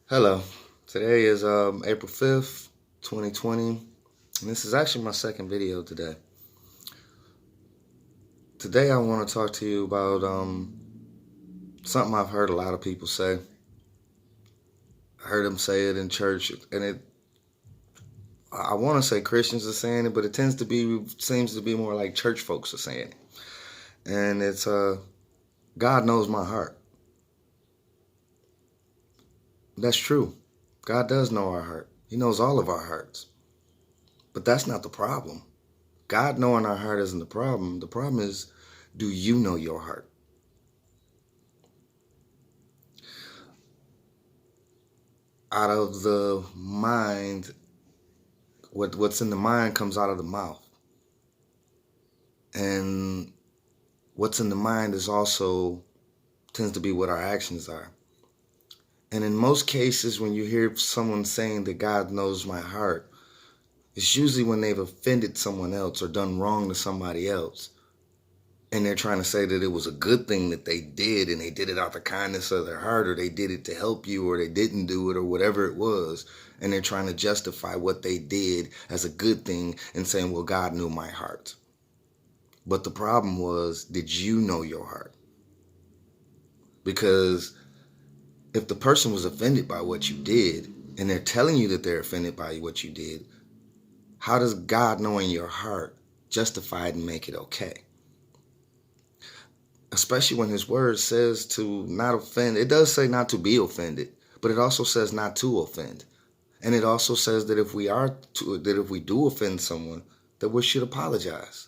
Hello. Today is April 5th, 2020, and this is actually my second video today. Today I want to talk to you about something I've heard a lot of people say. I heard them say it in church, and I want to say Christians are saying it, but it seems to be more like church folks are saying it. And it's God knows my heart. That's true. God does know our heart. He knows all of our hearts. But that's not the problem. God knowing our heart isn't the problem. The problem is, do you know your heart? Out of the mind, what's in the mind comes out of the mouth. And what's in the mind is also tends to be what our actions are. And in most cases, when you hear someone saying that God knows my heart, it's usually when they've offended someone else or done wrong to somebody else. And they're trying to say that it was a good thing that they did, and they did it out the kindness of their heart, or they did it to help you, or they didn't do it, or whatever it was. And they're trying to justify what they did as a good thing and saying, well, God knew my heart. But the problem was, did you know your heart? Because if the person was offended by what you did, and they're telling you that they're offended by what you did, how does God knowing your heart justify it and make it okay? Especially when his word says to not offend. It does say not to be offended, but it also says not to offend. And it also says that if we do offend someone, that we should apologize.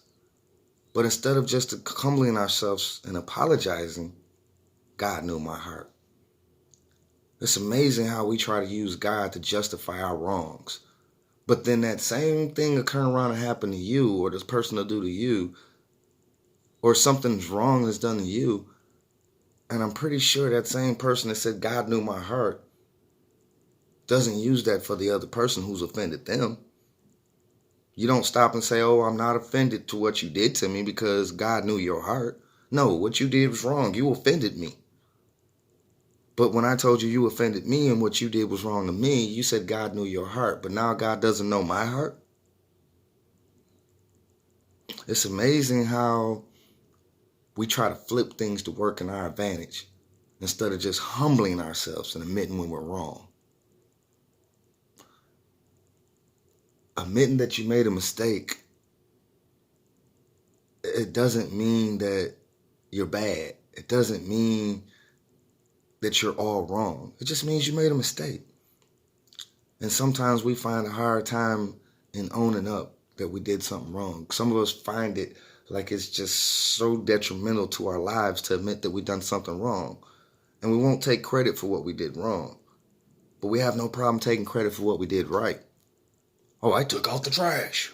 But instead of just humbling ourselves and apologizing, God knew my heart. It's amazing how we try to use God to justify our wrongs. But then that same thing will turn around and happen to you, or this person will do to you, or something's wrong that's done to you. And I'm pretty sure that same person that said God knew my heart doesn't use that for the other person who's offended them. You don't stop and say, oh, I'm not offended to what you did to me because God knew your heart. No, what you did was wrong. You offended me. But when I told you offended me and what you did was wrong to me, you said God knew your heart. But now God doesn't know my heart? It's amazing how we try to flip things to work in our advantage instead of just humbling ourselves and admitting when we're wrong. Admitting that you made a mistake, it doesn't mean that you're bad. It doesn't mean that you're all wrong. It just means you made a mistake. And sometimes we find a hard time in owning up that we did something wrong. Some of us find it like it's just so detrimental to our lives to admit that we've done something wrong. And we won't take credit for what we did wrong. But we have no problem taking credit for what we did right. Oh, I took out the trash.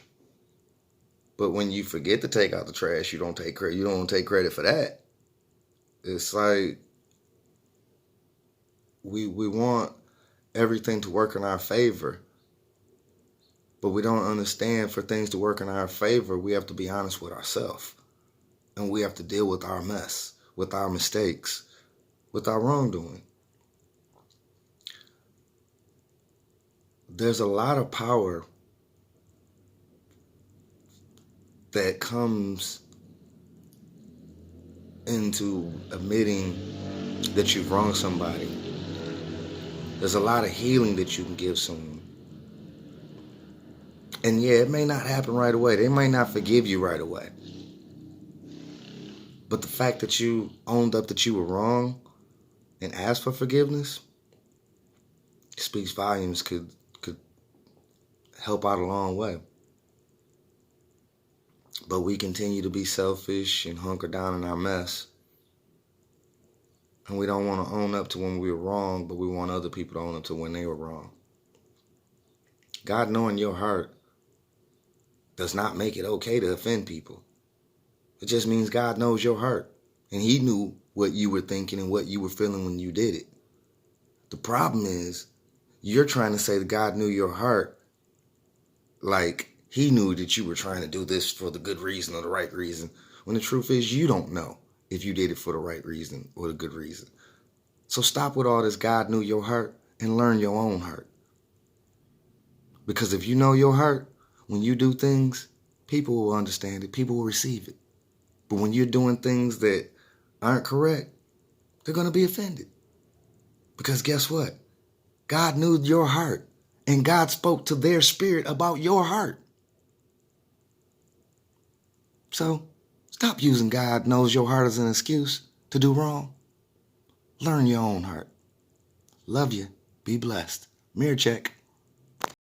But when you forget to take out the trash, you don't take credit. You don't take credit for that. It's like we want everything to work in our favor, but we don't understand for things to work in our favor, we have to be honest with ourselves, and we have to deal with our mess, with our mistakes, with our wrongdoing. There's a lot of power that comes into admitting that you've wronged somebody. There's a lot of healing that you can give someone. And yeah, it may not happen right away. They might not forgive you right away. But the fact that you owned up that you were wrong and asked for forgiveness speaks volumes, could help out a long way. But we continue to be selfish and hunker down in our mess. And we don't want to own up to when we were wrong, but we want other people to own up to when they were wrong. God knowing your heart does not make it okay to offend people. It just means God knows your heart. And he knew what you were thinking and what you were feeling when you did it. The problem is, you're trying to say that God knew your heart like he knew that you were trying to do this for the good reason or the right reason, when the truth is you don't know if you did it for the right reason or the good reason. So stop with all this God knew your heart and learn your own heart. Because if you know your heart, when you do things, people will understand it. People will receive it. But when you're doing things that aren't correct, they're going to be offended. Because guess what? God knew your heart, and God spoke to their spirit about your heart. So stop using God knows your heart as an excuse to do wrong. Learn your own heart. Love you. Be blessed. Mirror check.